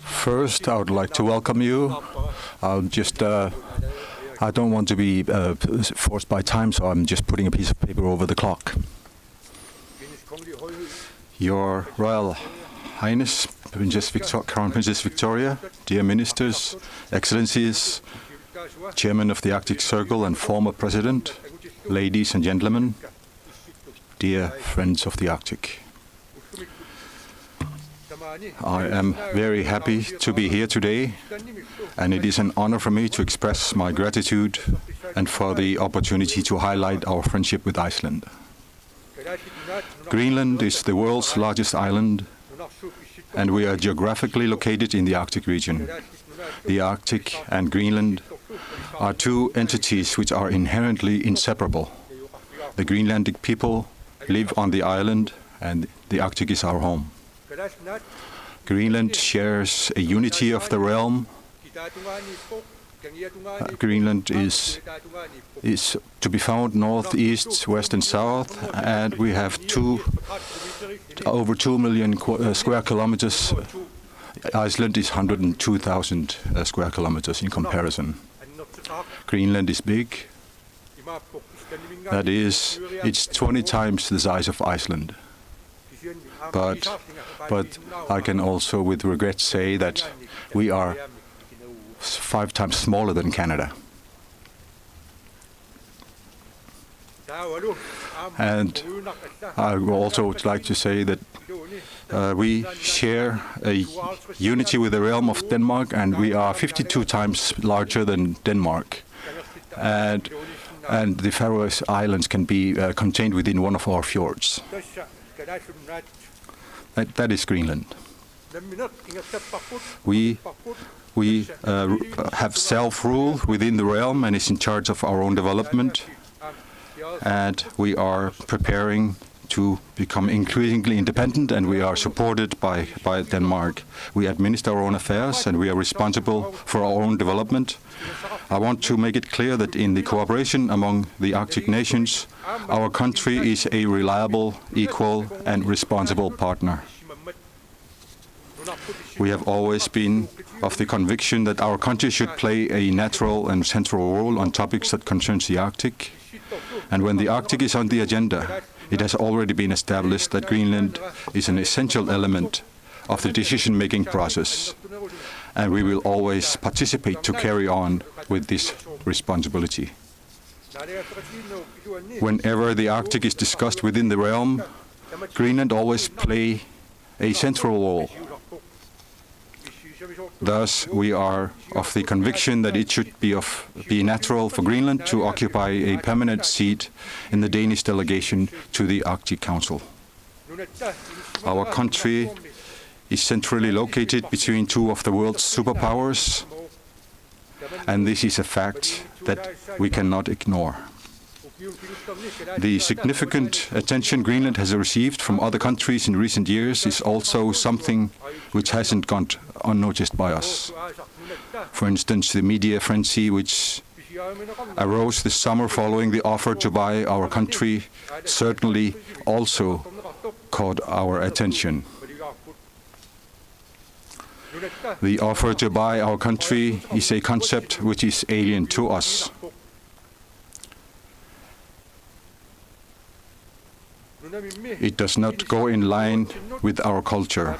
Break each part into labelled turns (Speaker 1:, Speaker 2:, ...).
Speaker 1: First, I would like to welcome you. I don't want to be forced by time, so I'm just putting a piece of paper over the clock. Your Royal Highness, Crown Princess Victoria, dear ministers, excellencies, Chairman of the Arctic Circle and former President, ladies and gentlemen, dear friends of the Arctic. I am very happy to be here today, and it is an honor for me to express my gratitude and for the opportunity to highlight our friendship with Iceland. Greenland is the world's largest island, and we are geographically located in the Arctic region. The Arctic and Greenland are two entities which are inherently inseparable. The Greenlandic people live on the island, and the Arctic is our home. Greenland shares a unity of the realm. Greenland is to be found north, east, west and south, and we have over 2 million square kilometers. Iceland is 102,000 square kilometers in comparison. Greenland is big. That is, it's 20 times the size of Iceland. But I can also with regret say that we are 5 times smaller than Canada. And I would also like to say that we share a unity with the realm of Denmark, and we are 52 times larger than Denmark. And the Faroe Islands can be contained within one of our fjords. That is Greenland. We have self-rule within the realm and is in charge of our own development. And we are preparing to become increasingly independent, and we are supported by Denmark. We administer our own affairs, and we are responsible for our own development. I want to make it clear that in the cooperation among the Arctic nations, our country is a reliable, equal, and responsible partner. We have always been of the conviction that our country should play a natural and central role on topics that concern the Arctic. And when the Arctic is on the agenda, it has already been established that Greenland is an essential element of the decision-making process. And we will always participate to carry on with this responsibility. Whenever the Arctic is discussed within the realm, Greenland always plays a central role. Thus, we are of the conviction that it should be natural for Greenland to occupy a permanent seat in the Danish delegation to the Arctic Council. Our country is centrally located between two of the world's superpowers, and this is a fact that we cannot ignore. The significant attention Greenland has received from other countries in recent years is also something which hasn't gone unnoticed by us. For instance, the media frenzy which arose this summer following the offer to buy our country certainly also caught our attention. The offer to buy our country is a concept which is alien to us. It does not go in line with our culture.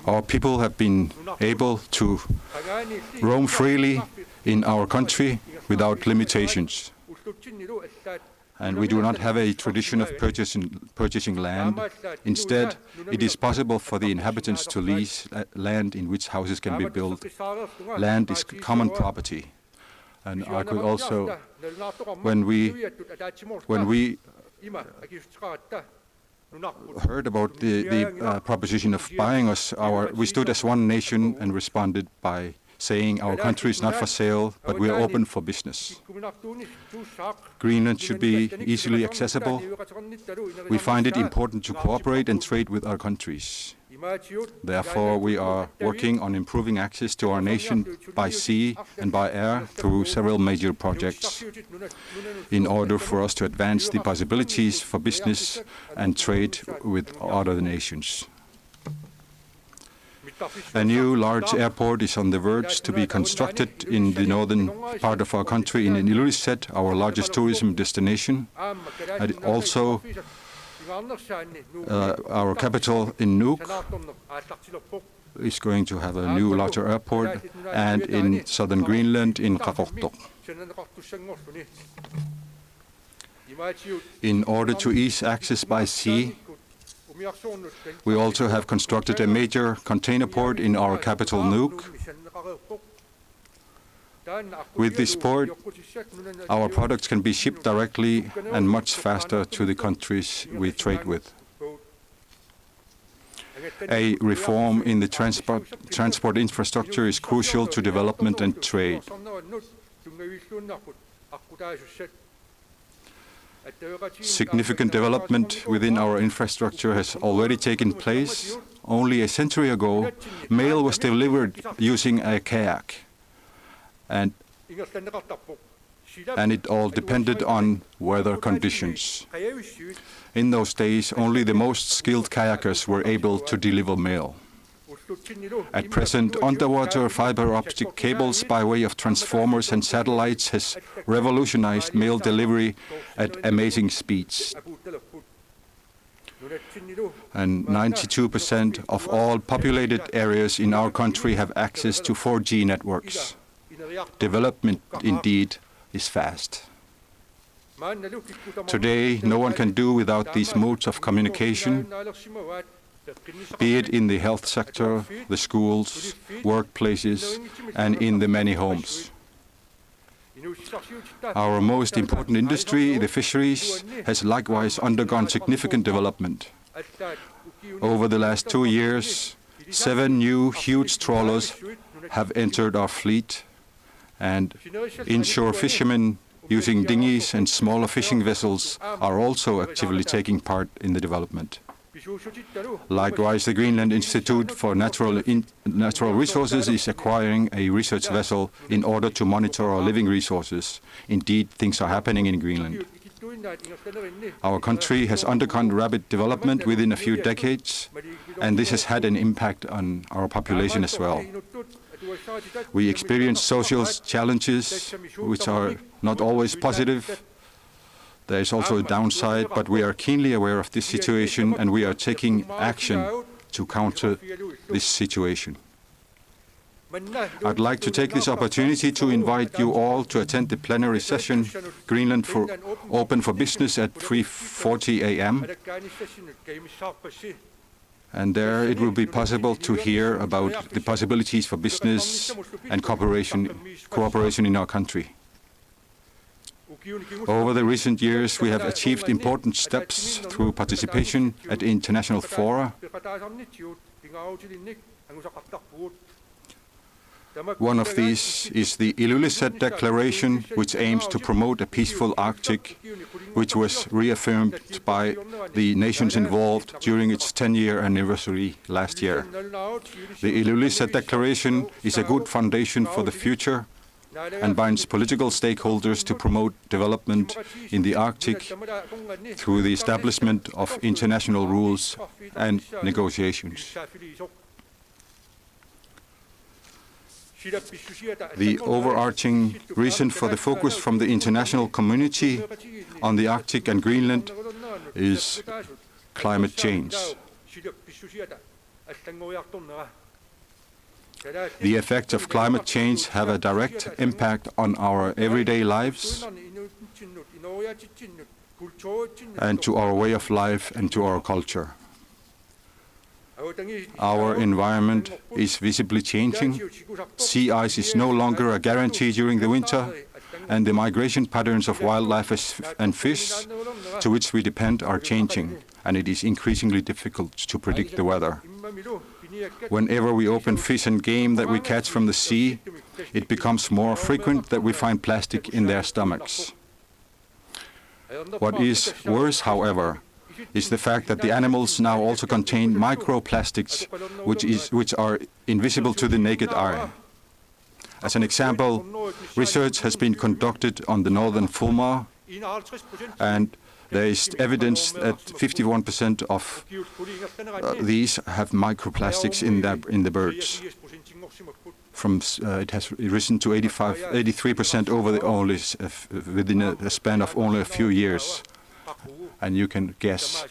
Speaker 1: Our people have been able to roam freely in our country without limitations. And we do not have a tradition of purchasing land. Instead, it is possible for the inhabitants to lease land in which houses can be built. Land is common property. And I could also, when we heard about the proposition of buying us, we stood as one nation and responded by saying our country is not for sale, but we are open for business. Greenland should be easily accessible. We find it important to cooperate and trade with our countries. Therefore, we are working on improving access to our nation by sea and by air through several major projects in order for us to advance the possibilities for business and trade with other nations. A new large airport is on the verge to be constructed in the northern part of our country in Ilulissat, our largest tourism destination. And also our capital in Nuuk is going to have a new larger airport, and in southern Greenland in Qaqortoq. In order to ease access by sea, we also have constructed a major container port in our capital, Nuuk. With this port, our products can be shipped directly and much faster to the countries we trade with. A reform in the transport infrastructure is crucial to development and trade. Significant development within our infrastructure has already taken place. Only a century ago, mail was delivered using a kayak, and it all depended on weather conditions. In those days, only the most skilled kayakers were able to deliver mail. At present, underwater fiber optic cables by way of transformers and satellites has revolutionized mail delivery at amazing speeds. And 92% of all populated areas in our country have access to 4G networks. Development, indeed, is fast. Today, no one can do without these modes of communication, be it in the health sector, the schools, workplaces, and in the many homes. Our most important industry, the fisheries, has likewise undergone significant development. Over the last 2 years, 7 new huge trawlers have entered our fleet, and inshore fishermen using dinghies and smaller fishing vessels are also actively taking part in the development. Likewise, the Greenland Institute for Natural Resources is acquiring a research vessel in order to monitor our living resources. Indeed, things are happening in Greenland. Our country has undergone rapid development within a few decades, and this has had an impact on our population as well. We experience social challenges which are not always positive. There is also a downside, but we are keenly aware of this situation, and we are taking action to counter this situation. I'd like to take this opportunity to invite you all to attend the plenary session, Greenland Open for Business, at 3:40 a.m. And there it will be possible to hear about the possibilities for business and cooperation in our country. Over the recent years, we have achieved important steps through participation at international fora. One of these is the Ilulissat Declaration, which aims to promote a peaceful Arctic, which was reaffirmed by the nations involved during its 10-year anniversary last year. The Ilulissat Declaration is a good foundation for the future and binds political stakeholders to promote development in the Arctic through the establishment of international rules and negotiations. The overarching reason for the focus from the international community on the Arctic and Greenland is climate change. The effects of climate change have a direct impact on our everyday lives and to our way of life and to our culture. Our environment is visibly changing. Sea ice is no longer a guarantee during the winter, and the migration patterns of wildlife and fish to which we depend are changing, and it is increasingly difficult to predict the weather. Whenever we open fish and game that we catch from the sea, it becomes more frequent that we find plastic in their stomachs. What is worse, however, is the fact that the animals now also contain microplastics, which are invisible to the naked eye. As an example, research has been conducted on the northern fulmar, and There is evidence that 51% of these have microplastics in the birds. It has risen to 83% within a span of only a few years. And you can guess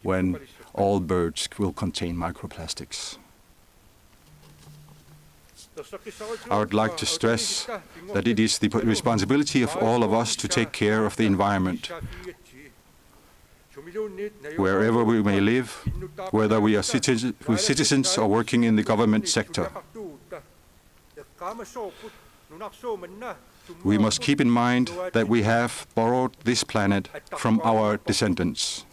Speaker 1: when all birds will contain microplastics. I would like to stress that it is the responsibility of all of us to take care of the environment. Wherever we may live, whether we are citizens or working in the government sector. We must keep in mind that we have borrowed this planet from our descendants.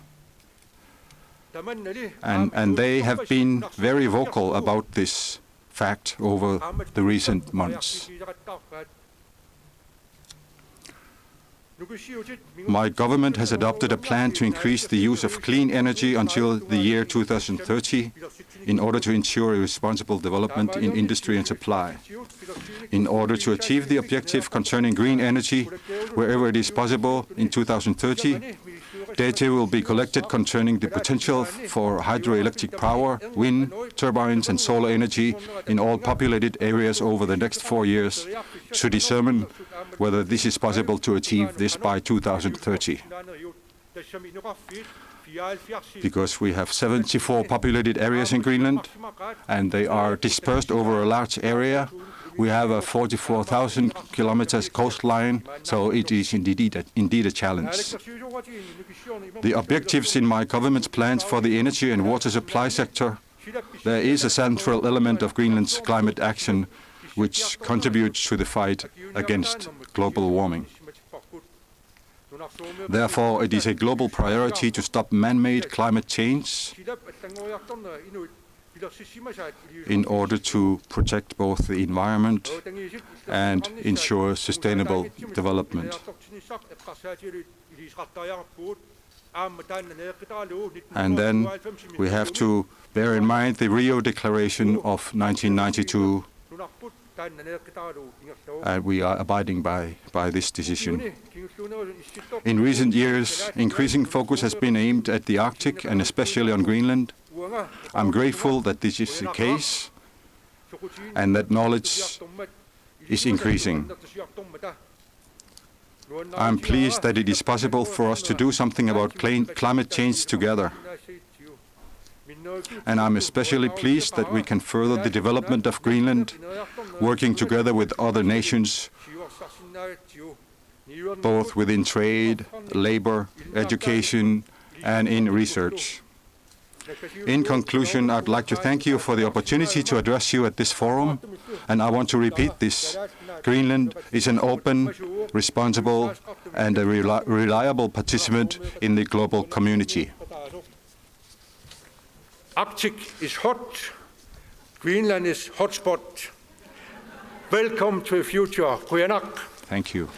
Speaker 1: And they have been very vocal about this fact over the recent months. My government has adopted a plan to increase the use of clean energy until the year 2030 in order to ensure a responsible development in industry and supply. In order to achieve the objective concerning green energy, wherever it is possible in 2030, data will be collected concerning the potential for hydroelectric power, wind, turbines and solar energy in all populated areas over the next 4 years to determine whether this is possible to achieve this by 2030. Because we have 74 populated areas in Greenland, and they are dispersed over a large area. We have a 44,000 kilometers coastline, so it is indeed a challenge. The objectives in my government's plans for the energy and water supply sector, there is a central element of Greenland's climate action which contributes to the fight against global warming. Therefore, it is a global priority to stop man-made climate change in order to protect both the environment and ensure sustainable development. And then we have to bear in mind the Rio Declaration of 1992, and we are abiding by this decision. In recent years, increasing focus has been aimed at the Arctic and especially on Greenland. I'm grateful that this is the case and that knowledge is increasing. I'm pleased that it is possible for us to do something about climate change together. And I'm especially pleased that we can further the development of Greenland, working together with other nations, both within trade, labor, education, and in research. In conclusion, I'd like to thank you for the opportunity to address you at this forum, and I want to repeat this. Greenland is an open, responsible, and a reliable participant in the global community.
Speaker 2: Arctic is hot, Greenland is hotspot. Welcome to the future, Quyanaq.
Speaker 1: Thank you.